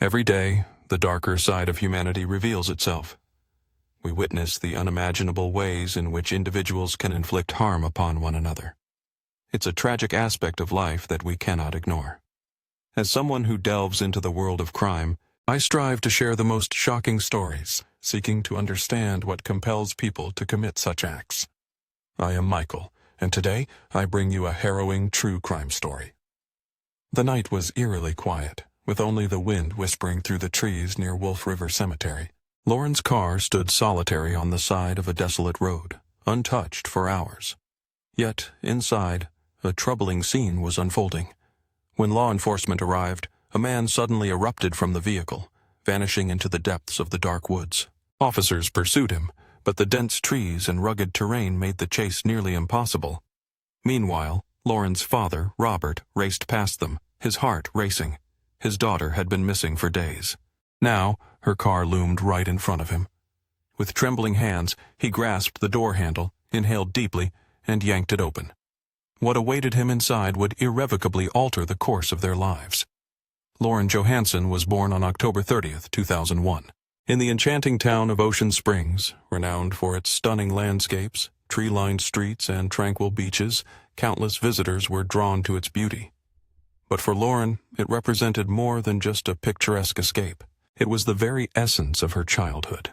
Every day, the darker side of humanity reveals itself. We witness the unimaginable ways in which individuals can inflict harm upon one another. It's a tragic aspect of life that we cannot ignore. As someone who delves into the world of crime, I strive to share the most shocking stories, seeking to understand what compels people to commit such acts. I am Michael, and today I bring you a harrowing true crime story. The night was eerily quiet, with only the wind whispering through the trees near Wolf River Cemetery. Lauren's car stood solitary on the side of a desolate road, untouched for hours. Yet, inside, a troubling scene was unfolding. When law enforcement arrived, a man suddenly erupted from the vehicle, vanishing into the depths of the dark woods. Officers pursued him, but the dense trees and rugged terrain made the chase nearly impossible. Meanwhile, Lauren's father, Robert, raced past them, his heart racing. His daughter had been missing for days. Now, her car loomed right in front of him. With trembling hands, he grasped the door handle, inhaled deeply, and yanked it open. What awaited him inside would irrevocably alter the course of their lives. Lauren Johansson was born on October 30th, 2001. In the enchanting town of Ocean Springs, renowned for its stunning landscapes, tree-lined streets, and tranquil beaches, countless visitors were drawn to its beauty. But for Lauren, it represented more than just a picturesque escape. It was the very essence of her childhood,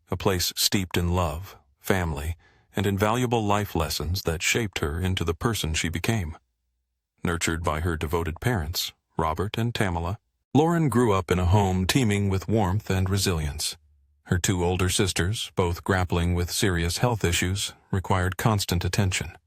a place steeped in love, family, and invaluable life lessons that shaped her into the person she became. Nurtured by her devoted parents, Robert and Tamala, Lauren grew up in a home teeming with warmth and resilience. Her two older sisters, both grappling with serious health issues, required constant attention.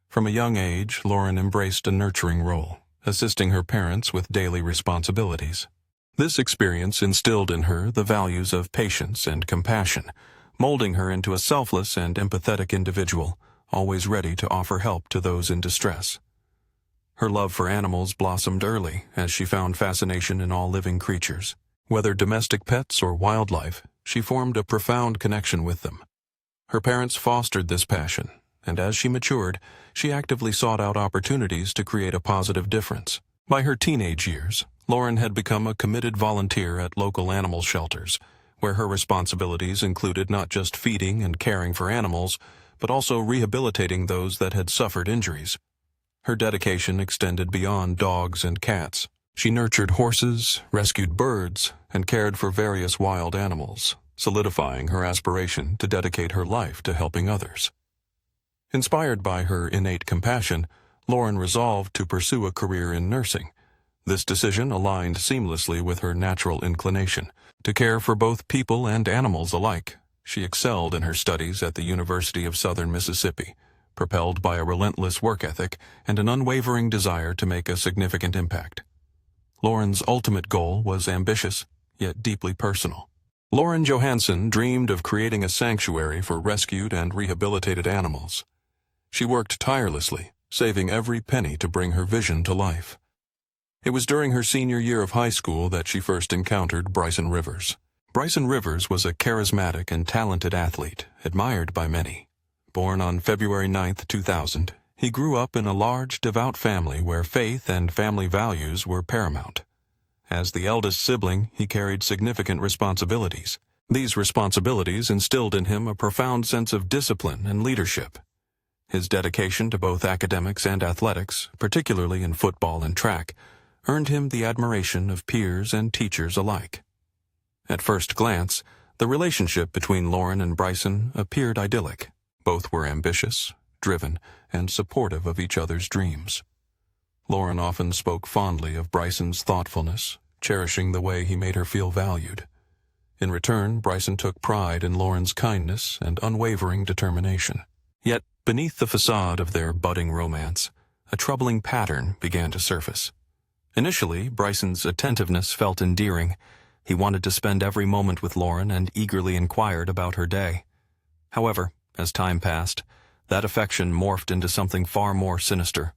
From a young age, Lauren embraced a nurturing role, assisting her parents with daily responsibilities. This experience instilled in her the values of patience and compassion, molding her into a selfless and empathetic individual, always ready to offer help to those in distress. Her love for animals blossomed early as she found fascination in all living creatures. Whether domestic pets or wildlife, she formed a profound connection with them. Her parents fostered this passion, and as she matured, she actively sought out opportunities to create a positive difference. By her teenage years, Lauren had become a committed volunteer at local animal shelters, where her responsibilities included not just feeding and caring for animals, but also rehabilitating those that had suffered injuries. Her dedication extended beyond dogs and cats. She nurtured horses, rescued birds, and cared for various wild animals, solidifying her aspiration to dedicate her life to helping others. Inspired by her innate compassion, Lauren resolved to pursue a career in nursing. This decision aligned seamlessly with her natural inclination to care for both people and animals alike. She excelled in her studies at the University of Southern Mississippi, propelled by a relentless work ethic and an unwavering desire to make a significant impact. Lauren's ultimate goal was ambitious, yet deeply personal. Lauren Johansson dreamed of creating a sanctuary for rescued and rehabilitated animals. She worked tirelessly, saving every penny to bring her vision to life. It was during her senior year of high school that she first encountered Bryson Rivers. Bryson Rivers was a charismatic and talented athlete, admired by many. Born on February 9, 2000, he grew up in a large, devout family where faith and family values were paramount. As the eldest sibling, he carried significant responsibilities. These responsibilities instilled in him a profound sense of discipline and leadership. His dedication to both academics and athletics, particularly in football and track, earned him the admiration of peers and teachers alike. At first glance, the relationship between Lauren and Bryson appeared idyllic. Both were ambitious, driven, and supportive of each other's dreams. Lauren often spoke fondly of Bryson's thoughtfulness, cherishing the way he made her feel valued. In return, Bryson took pride in Lauren's kindness and unwavering determination. Yet, beneath the facade of their budding romance, a troubling pattern began to surface. Initially, Bryson's attentiveness felt endearing. He wanted to spend every moment with Lauren and eagerly inquired about her day. However, as time passed, that affection morphed into something far more sinister: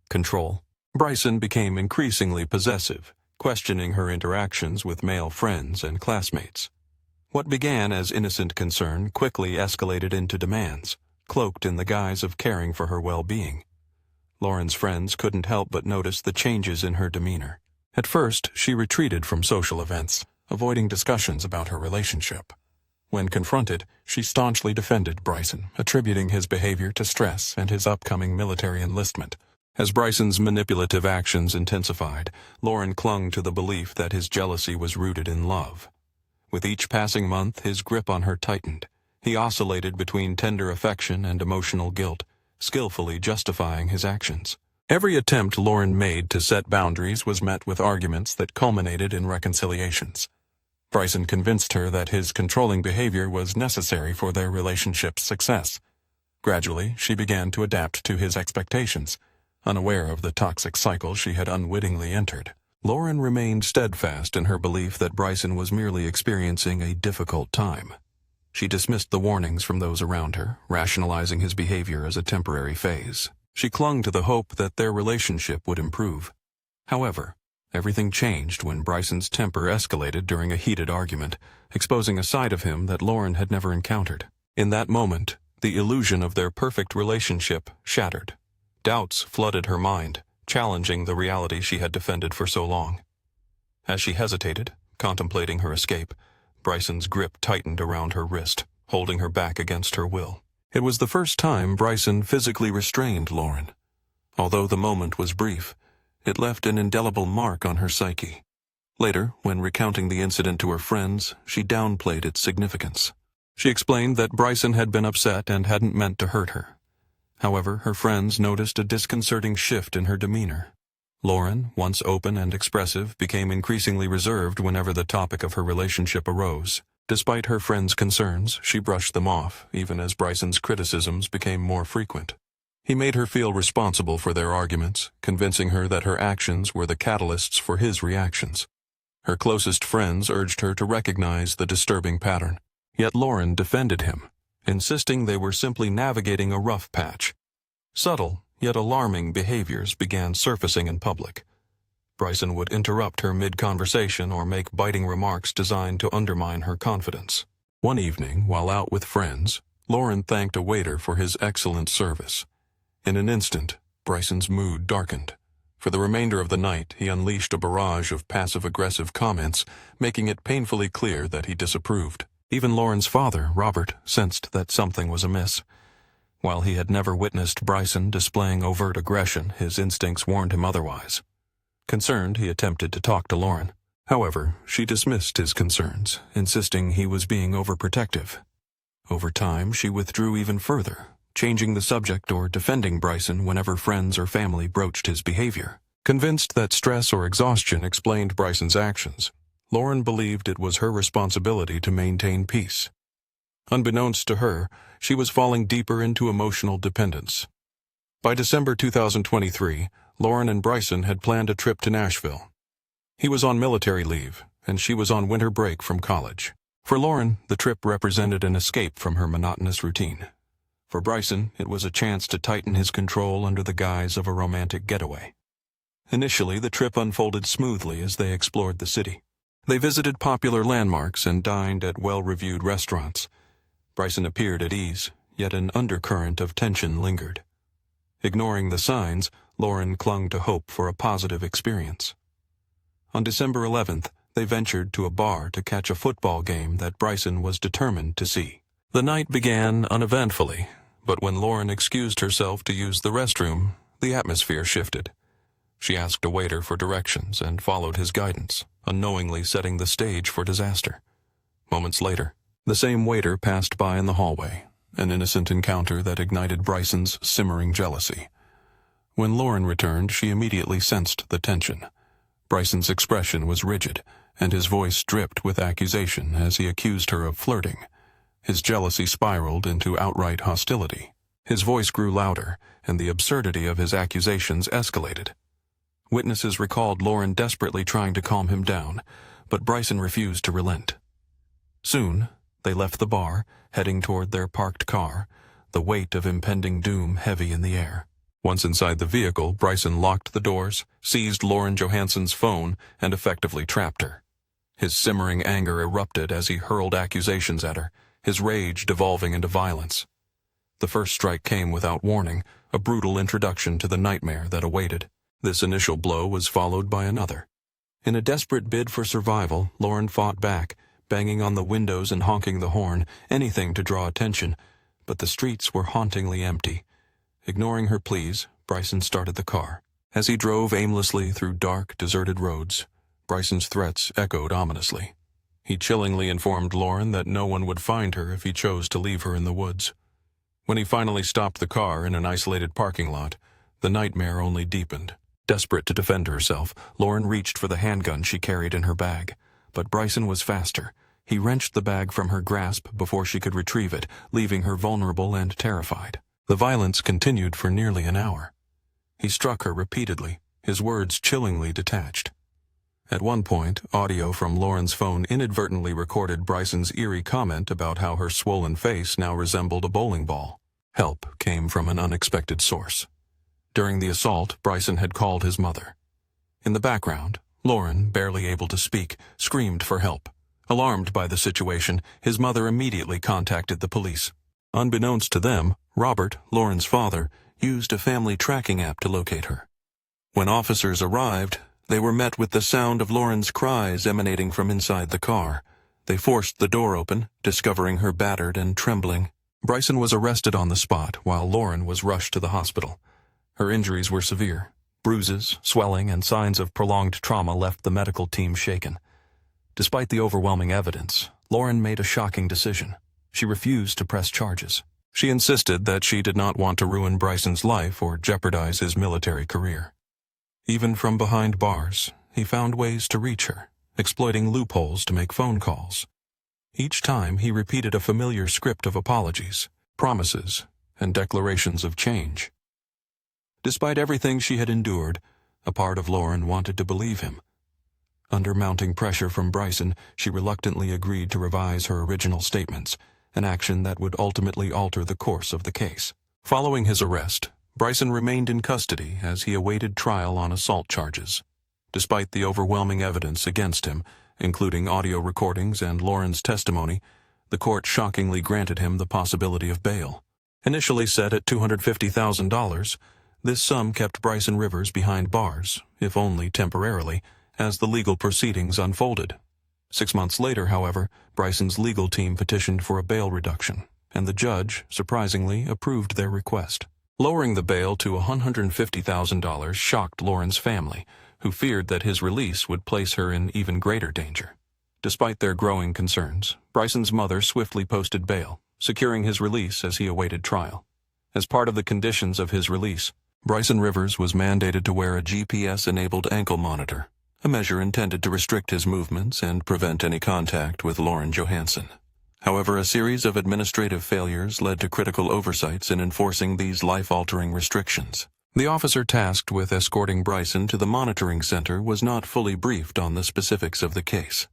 control. Bryson became increasingly possessive, questioning her interactions with male friends and classmates. What began as innocent concern quickly escalated into demands, cloaked in the guise of caring for her well-being. Lauren's friends couldn't help but notice the changes in her demeanor. At first, she retreated from social events, avoiding discussions about her relationship. When confronted, she staunchly defended Bryson, attributing his behavior to stress and his upcoming military enlistment. As Bryson's manipulative actions intensified, Lauren clung to the belief that his jealousy was rooted in love. With each passing month, his grip on her tightened. He oscillated between tender affection and emotional guilt, skillfully justifying his actions. Every attempt Lauren made to set boundaries was met with arguments that culminated in reconciliations. Bryson convinced her that his controlling behavior was necessary for their relationship's success. Gradually, she began to adapt to his expectations, unaware of the toxic cycle she had unwittingly entered. Lauren remained steadfast in her belief that Bryson was merely experiencing a difficult time. She dismissed the warnings from those around her, rationalizing his behavior as a temporary phase. She clung to the hope that their relationship would improve. However, everything changed when Bryson's temper escalated during a heated argument, exposing a side of him that Lauren had never encountered. In that moment, the illusion of their perfect relationship shattered. Doubts flooded her mind, challenging the reality she had defended for so long. As she hesitated, contemplating her escape, Bryson's grip tightened around her wrist, holding her back against her will. It was the first time Bryson physically restrained Lauren. Although the moment was brief, it left an indelible mark on her psyche. Later, when recounting the incident to her friends, she downplayed its significance. She explained that Bryson had been upset and hadn't meant to hurt her. However, her friends noticed a disconcerting shift in her demeanor. Lauren, once open and expressive, became increasingly reserved whenever the topic of her relationship arose. Despite her friends' concerns, she brushed them off, even as Bryson's criticisms became more frequent. He made her feel responsible for their arguments, convincing her that her actions were the catalysts for his reactions. Her closest friends urged her to recognize the disturbing pattern. Yet Lauren defended him, insisting they were simply navigating a rough patch. Subtle, yet alarming behaviors began surfacing in public. Bryson would interrupt her mid-conversation or make biting remarks designed to undermine her confidence. One evening, while out with friends, Lauren thanked a waiter for his excellent service. In an instant, Bryson's mood darkened. For the remainder of the night, he unleashed a barrage of passive-aggressive comments, making it painfully clear that he disapproved. Even Lauren's father, Robert, sensed that something was amiss. While he had never witnessed Bryson displaying overt aggression, his instincts warned him otherwise. Concerned, he attempted to talk to Lauren. However, she dismissed his concerns, insisting he was being overprotective. Over time, she withdrew even further, changing the subject or defending Bryson whenever friends or family broached his behavior. Convinced that stress or exhaustion explained Bryson's actions, Lauren believed it was her responsibility to maintain peace. Unbeknownst to her, she was falling deeper into emotional dependence. By December 2023, Lauren and Bryson had planned a trip to Nashville. He was on military leave, and she was on winter break from college. For Lauren, the trip represented an escape from her monotonous routine. For Bryson, it was a chance to tighten his control under the guise of a romantic getaway. Initially, the trip unfolded smoothly as they explored the city. They visited popular landmarks and dined at well-reviewed restaurants. Bryson appeared at ease, yet an undercurrent of tension lingered. Ignoring the signs, Lauren clung to hope for a positive experience. On December 11th, they ventured to a bar to catch a football game that Bryson was determined to see. The night began uneventfully, but when Lauren excused herself to use the restroom, the atmosphere shifted. She asked a waiter for directions and followed his guidance, unknowingly setting the stage for disaster. Moments later, the same waiter passed by in the hallway, an innocent encounter that ignited Bryson's simmering jealousy. When Lauren returned, she immediately sensed the tension. Bryson's expression was rigid, and his voice dripped with accusation as he accused her of flirting. His jealousy spiraled into outright hostility. His voice grew louder, and the absurdity of his accusations escalated. Witnesses recalled Lauren desperately trying to calm him down, but Bryson refused to relent. Soon, they left the bar, heading toward their parked car, the weight of impending doom heavy in the air. Once inside the vehicle, Bryson locked the doors, seized Lauren Johansson's phone, and effectively trapped her. His simmering anger erupted as he hurled accusations at her, his rage devolving into violence. The first strike came without warning, a brutal introduction to the nightmare that awaited. This initial blow was followed by another. In a desperate bid for survival, Lauren fought back, banging on the windows and honking the horn, anything to draw attention, but the streets were hauntingly empty. Ignoring her pleas, Bryson started the car. As he drove aimlessly through dark, deserted roads, Bryson's threats echoed ominously. He chillingly informed Lauren that no one would find her if he chose to leave her in the woods. When he finally stopped the car in an isolated parking lot, the nightmare only deepened. Desperate to defend herself, Lauren reached for the handgun she carried in her bag, but Bryson was faster. He wrenched the bag from her grasp before she could retrieve it, leaving her vulnerable and terrified. The violence continued for nearly an hour. He struck her repeatedly, his words chillingly detached. At one point, audio from Lauren's phone inadvertently recorded Bryson's eerie comment about how her swollen face now resembled a bowling ball. Help came from an unexpected source. During the assault, Bryson had called his mother. In the background, Lauren, barely able to speak, screamed for help. Alarmed by the situation, his mother immediately contacted the police. Unbeknownst to them, Robert, Lauren's father, used a family tracking app to locate her. When officers arrived, they were met with the sound of Lauren's cries emanating from inside the car. They forced the door open, discovering her battered and trembling. Bryson was arrested on the spot, while Lauren was rushed to the hospital. Her injuries were severe. Bruises, swelling, and signs of prolonged trauma left the medical team shaken. Despite the overwhelming evidence, Lauren made a shocking decision. She refused to press charges. She insisted that she did not want to ruin Bryson's life or jeopardize his military career. Even from behind bars, he found ways to reach her, exploiting loopholes to make phone calls. Each time he repeated a familiar script of apologies, promises, and declarations of change. Despite everything she had endured, a part of Lauren wanted to believe him. Under mounting pressure from Bryson, she reluctantly agreed to revise her original statements, an action that would ultimately alter the course of the case. Following his arrest, Bryson remained in custody as he awaited trial on assault charges. Despite the overwhelming evidence against him, including audio recordings and Lauren's testimony, the court shockingly granted him the possibility of bail. Initially set at $250,000, this sum kept Bryson Rivers behind bars, if only temporarily, as the legal proceedings unfolded. 6 months later, however, Bryson's legal team petitioned for a bail reduction, and the judge, surprisingly, approved their request. Lowering the bail to $150,000 shocked Lauren's family, who feared that his release would place her in even greater danger. Despite their growing concerns, Bryson's mother swiftly posted bail, securing his release as he awaited trial. As part of the conditions of his release, Bryson Rivers was mandated to wear a GPS-enabled ankle monitor, a measure intended to restrict his movements and prevent any contact with Lauren Johansson. However, a series of administrative failures led to critical oversights in enforcing these life-altering restrictions. The officer tasked with escorting Bryson to the monitoring center was not fully briefed on the specifics of the case.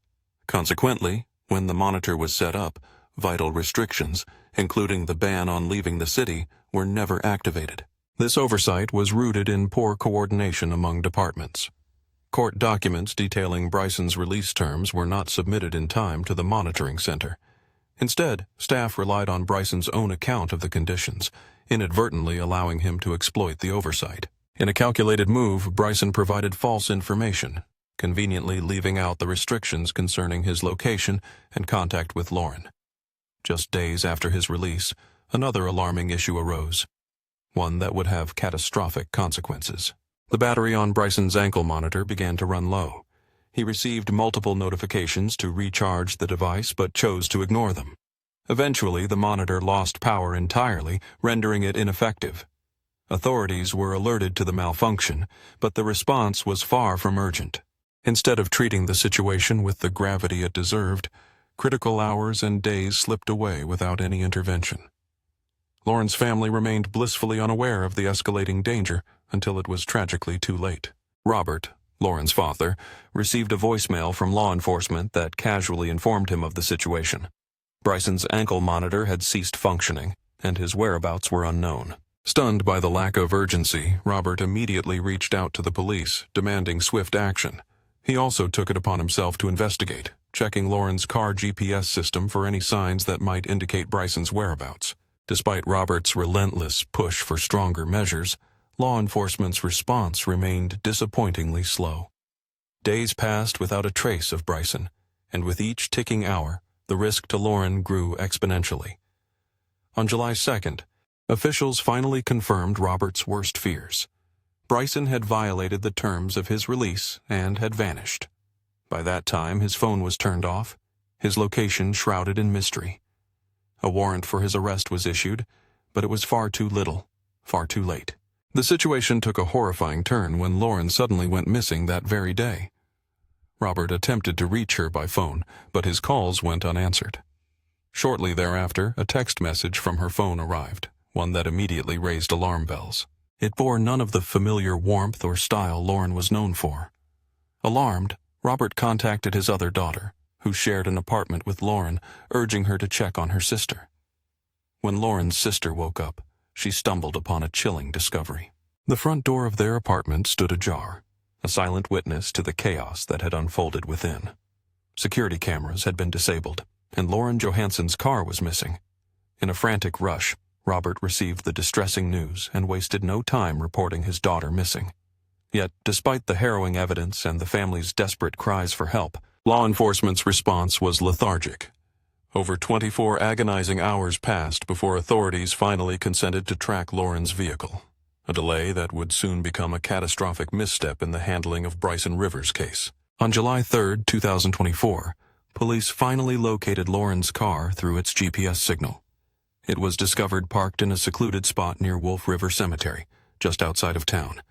Consequently, when the monitor was set up, vital restrictions, including the ban on leaving the city, were never activated. This oversight was rooted in poor coordination among departments. Court documents detailing Bryson's release terms were not submitted in time to the monitoring center. Instead, staff relied on Bryson's own account of the conditions, inadvertently allowing him to exploit the oversight. In a calculated move, Bryson provided false information, conveniently leaving out the restrictions concerning his location and contact with Lauren. Just days after his release, another alarming issue arose, one that would have catastrophic consequences. The battery on Bryson's ankle monitor began to run low. He received multiple notifications to recharge the device but chose to ignore them. Eventually, the monitor lost power entirely, rendering it ineffective. Authorities were alerted to the malfunction, but the response was far from urgent. Instead of treating the situation with the gravity it deserved, critical hours and days slipped away without any intervention. Lauren's family remained blissfully unaware of the escalating danger until it was tragically too late. Robert, Lauren's father, received a voicemail from law enforcement that casually informed him of the situation. Bryson's ankle monitor had ceased functioning, and his whereabouts were unknown. Stunned by the lack of urgency, Robert immediately reached out to the police, demanding swift action. He also took it upon himself to investigate, checking Lauren's car GPS system for any signs that might indicate Bryson's whereabouts. Despite Robert's relentless push for stronger measures, law enforcement's response remained disappointingly slow. Days passed without a trace of Bryson, and with each ticking hour, the risk to Lauren grew exponentially. On July 2nd, officials finally confirmed Robert's worst fears. Bryson had violated the terms of his release and had vanished. By that time, his phone was turned off, his location shrouded in mystery. A warrant for his arrest was issued, but it was far too little, far too late. The situation took a horrifying turn when Lauren suddenly went missing that very day. Robert attempted to reach her by phone, but his calls went unanswered. Shortly thereafter, a text message from her phone arrived, one that immediately raised alarm bells. It bore none of the familiar warmth or style Lauren was known for. Alarmed, Robert contacted his other daughter, who shared an apartment with Lauren, urging her to check on her sister. When Lauren's sister woke up, she stumbled upon a chilling discovery. The front door of their apartment stood ajar, a silent witness to the chaos that had unfolded within. Security cameras had been disabled, and Lauren Johansson's car was missing. In a frantic rush, Robert received the distressing news and wasted no time reporting his daughter missing. Yet, despite the harrowing evidence and the family's desperate cries for help, law enforcement's response was lethargic. Over 24 agonizing hours passed before authorities finally consented to track Lauren's vehicle, a delay that would soon become a catastrophic misstep in the handling of Bryson Rivers' case. On July 3, 2024, police finally located Lauren's car through its GPS signal. It was discovered parked in a secluded spot near Wolf River Cemetery, just outside of town.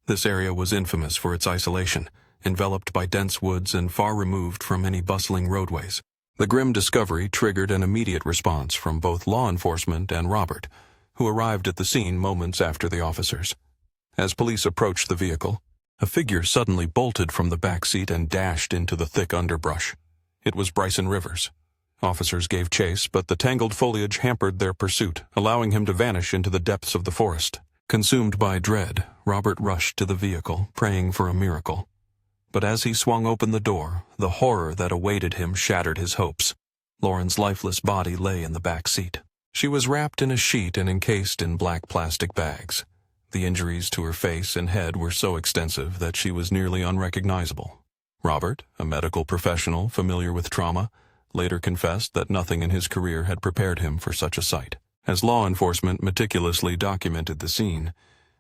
This area was infamous for its isolation, enveloped by dense woods and far removed from any bustling roadways. The grim discovery triggered an immediate response from both law enforcement and Robert, who arrived at the scene moments after the officers. As police approached the vehicle, a figure suddenly bolted from the back seat and dashed into the thick underbrush. It was Bryson Rivers. Officers gave chase, but the tangled foliage hampered their pursuit, allowing him to vanish into the depths of the forest. Consumed by dread, Robert rushed to the vehicle, praying for a miracle. But as he swung open the door, the horror that awaited him shattered his hopes. Lauren's lifeless body lay in the back seat. She was wrapped in a sheet and encased in black plastic bags. The injuries to her face and head were so extensive that she was nearly unrecognizable. Robert, a medical professional familiar with trauma, later confessed that nothing in his career had prepared him for such a sight. As law enforcement meticulously documented the scene,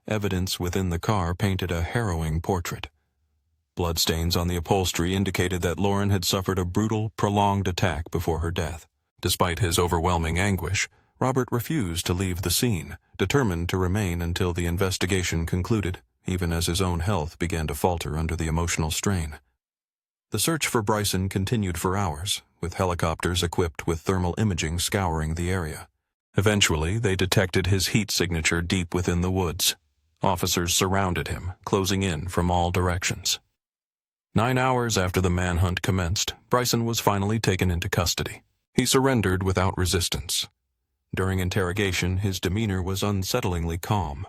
evidence within the car painted a harrowing portrait. Bloodstains on the upholstery indicated that Lauren had suffered a brutal, prolonged attack before her death. Despite his overwhelming anguish, Robert refused to leave the scene, determined to remain until the investigation concluded, even as his own health began to falter under the emotional strain. The search for Bryson continued for hours, with helicopters equipped with thermal imaging scouring the area. Eventually, they detected his heat signature deep within the woods. Officers surrounded him, closing in from all directions. 9 hours after the manhunt commenced, Bryson was finally taken into custody. He surrendered without resistance. During interrogation, his demeanor was unsettlingly calm.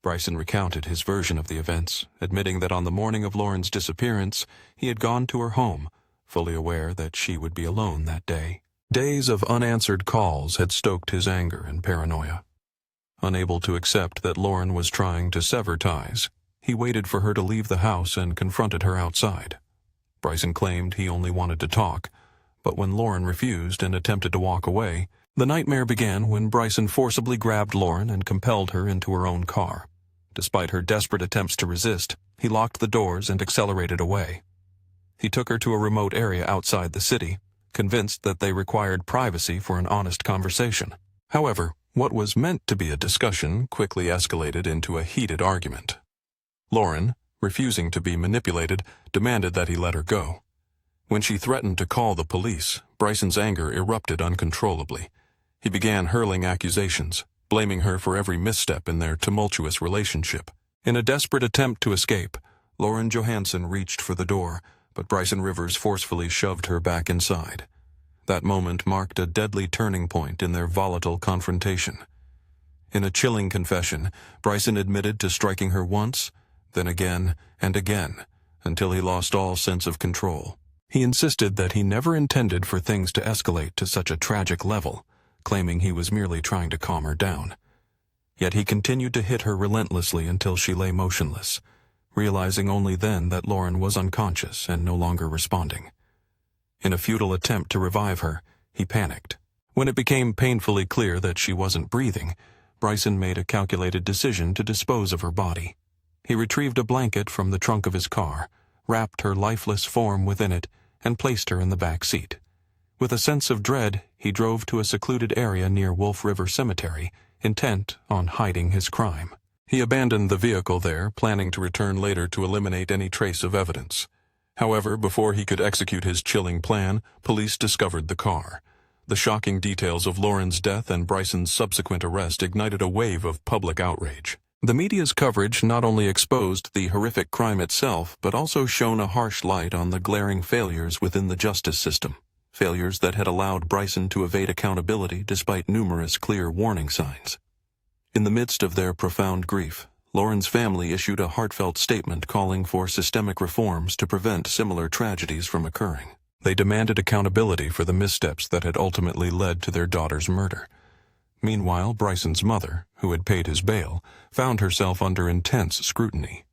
Bryson recounted his version of the events, admitting that on the morning of Lauren's disappearance, he had gone to her home, fully aware that she would be alone that day. Days of unanswered calls had stoked his anger and paranoia. Unable to accept that Lauren was trying to sever ties, he waited for her to leave the house and confronted her outside. Bryson claimed he only wanted to talk, but when Lauren refused and attempted to walk away, the nightmare began when Bryson forcibly grabbed Lauren and compelled her into her own car. Despite her desperate attempts to resist, he locked the doors and accelerated away. He took her to a remote area outside the city, convinced that they required privacy for an honest conversation. However, what was meant to be a discussion quickly escalated into a heated argument. Lauren, refusing to be manipulated, demanded that he let her go. When she threatened to call the police, Bryson's anger erupted uncontrollably. He began hurling accusations, blaming her for every misstep in their tumultuous relationship. In a desperate attempt to escape, Lauren Johansson reached for the door, but Bryson Rivers forcefully shoved her back inside. That moment marked a deadly turning point in their volatile confrontation. In a chilling confession, Bryson admitted to striking her once, then again and again, until he lost all sense of control. He insisted that he never intended for things to escalate to such a tragic level, claiming he was merely trying to calm her down. Yet he continued to hit her relentlessly until she lay motionless, realizing only then that Lauren was unconscious and no longer responding. In a futile attempt to revive her, he panicked. When it became painfully clear that she wasn't breathing, Bryson made a calculated decision to dispose of her body. He retrieved a blanket from the trunk of his car, wrapped her lifeless form within it, and placed her in the back seat. With a sense of dread, he drove to a secluded area near Wolf River Cemetery, intent on hiding his crime. He abandoned the vehicle there, planning to return later to eliminate any trace of evidence. However, before he could execute his chilling plan, police discovered the car. The shocking details of Lauren's death and Bryson's subsequent arrest ignited a wave of public outrage. The media's coverage not only exposed the horrific crime itself, but also shone a harsh light on the glaring failures within the justice system. Failures that had allowed Bryson to evade accountability despite numerous clear warning signs. In the midst of their profound grief, Lauren's family issued a heartfelt statement calling for systemic reforms to prevent similar tragedies from occurring. They demanded accountability for the missteps that had ultimately led to their daughter's murder. Meanwhile, Bryson's mother, who had paid his bail, found herself under intense scrutiny.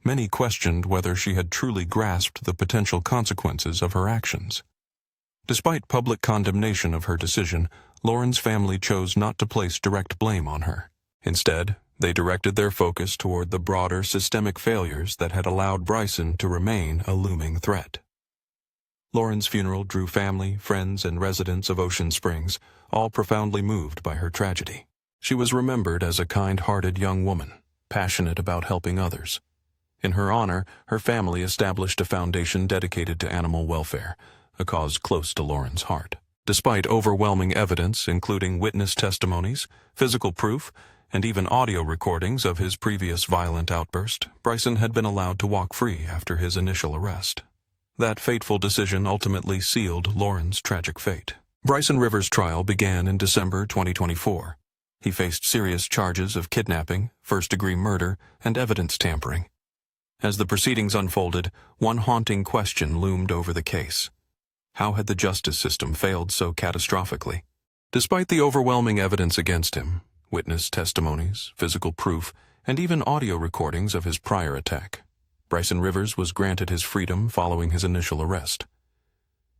Many questioned whether she had truly grasped the potential consequences of her actions. Despite public condemnation of her decision, Lauren's family chose not to place direct blame on her. Instead, they directed their focus toward the broader systemic failures that had allowed Bryson to remain a looming threat. Lauren's funeral drew family, friends, and residents of Ocean Springs, all profoundly moved by her tragedy. She was remembered as a kind-hearted young woman, passionate about helping others. In her honor, her family established a foundation dedicated to animal welfare, a cause close to Lauren's heart. Despite overwhelming evidence, including witness testimonies, physical proof, and even audio recordings of his previous violent outburst, Bryson had been allowed to walk free after his initial arrest. That fateful decision ultimately sealed Lauren's tragic fate. Bryson Rivers' trial began in December 2024. He faced serious charges of kidnapping, first-degree murder, and evidence tampering. As the proceedings unfolded, one haunting question loomed over the case. How had the justice system failed so catastrophically? Despite the overwhelming evidence against him, witness testimonies, physical proof, and even audio recordings of his prior attack, Bryson Rivers was granted his freedom following his initial arrest.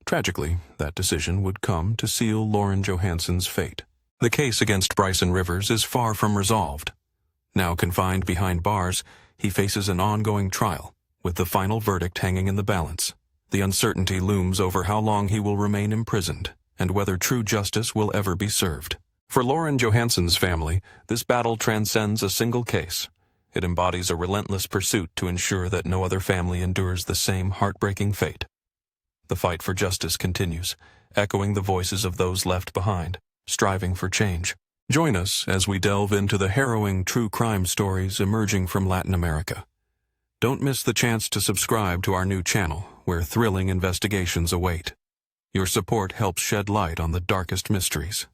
Tragically, that decision would come to seal Lauren Johansson's fate. The case against Bryson Rivers is far from resolved. Now confined behind bars, he faces an ongoing trial, with the final verdict hanging in the balance. The uncertainty looms over how long he will remain imprisoned, and whether true justice will ever be served. For Lauren Johansson's family, this battle transcends a single case. It embodies a relentless pursuit to ensure that no other family endures the same heartbreaking fate. The fight for justice continues, echoing the voices of those left behind, striving for change. Join us as we delve into the harrowing true crime stories emerging from Latin America. Don't miss the chance to subscribe to our new channel, where thrilling investigations await. Your support helps shed light on the darkest mysteries.